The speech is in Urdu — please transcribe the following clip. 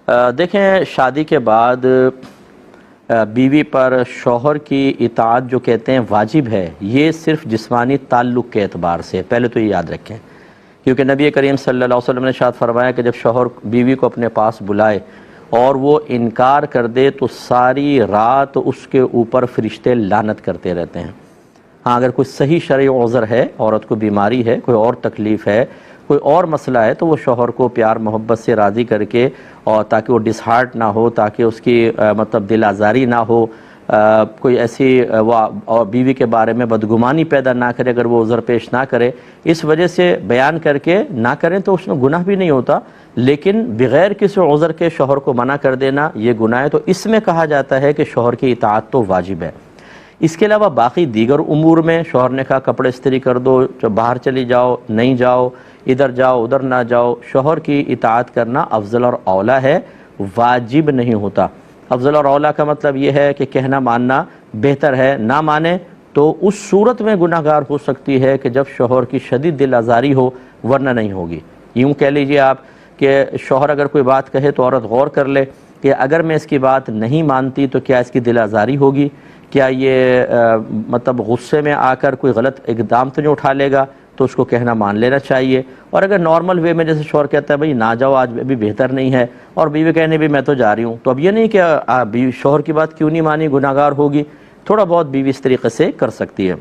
دیکھیں، شادی کے بعد بیوی پر شوہر کی اطاعت جو کہتے ہیں واجب ہے، یہ صرف جسمانی تعلق کے اعتبار سے، پہلے تو یہ یاد رکھیں، کیونکہ نبی کریم صلی اللہ علیہ وسلم نے ارشاد فرمایا کہ جب شوہر بیوی کو اپنے پاس بلائے اور وہ انکار کر دے تو ساری رات اس کے اوپر فرشتے لعنت کرتے رہتے ہیں۔ ہاں، اگر کوئی صحیح شرعی عذر ہے، عورت کو بیماری ہے، کوئی اور تکلیف ہے، کوئی اور مسئلہ ہے، تو وہ شوہر کو پیار محبت سے راضی کر کے، اور تاکہ وہ ڈس ہارٹ نہ ہو، تاکہ اس کی مطلب دل آزاری نہ ہو، کوئی ایسی اور بیوی کے بارے میں بدگمانی پیدا نہ کرے، اگر وہ عذر پیش نہ کرے، اس وجہ سے بیان کر کے نہ کریں تو اس میں گناہ بھی نہیں ہوتا، لیکن بغیر کسی عذر کے شوہر کو منع کر دینا یہ گناہ ہے۔ تو اس میں کہا جاتا ہے کہ شوہر کی اطاعت تو واجب ہے۔ اس کے علاوہ باقی دیگر امور میں شوہر نے کہا کپڑے استری کر دو، باہر چلی جاؤ، نہیں جاؤ، ادھر جاؤ ادھر نہ جاؤ، شوہر کی اطاعت کرنا افضل اور اولیٰ ہے، واجب نہیں ہوتا۔ افضل اور اولیٰ کا مطلب یہ ہے کہ کہنا ماننا بہتر ہے، نہ مانے تو اس صورت میں گناہ گار ہو سکتی ہے کہ جب شوہر کی شدید دل آزاری ہو، ورنہ نہیں ہوگی۔ یوں کہہ لیجئے آپ کہ شوہر اگر کوئی بات کہے تو عورت غور کر لے کہ اگر میں اس کی بات نہیں مانتی تو کیا اس کی دل آزاری ہوگی، کیا یہ مطلب غصے میں آ کر کوئی غلط اقدام تو نہیں اٹھا لے گا، تو اس کو کہنا مان لینا چاہیے۔ اور اگر نارمل وے میں جیسے شوہر کہتا ہے بھئی نہ جاؤ آج ابھی بہتر نہیں ہے، اور بیوی کہنے بھی میں تو جا رہی ہوں، تو اب یہ نہیں کہ شوہر کی بات کیوں نہیں مانی، گناہ گار ہوگی، تھوڑا بہت بیوی اس طریقے سے کر سکتی ہے۔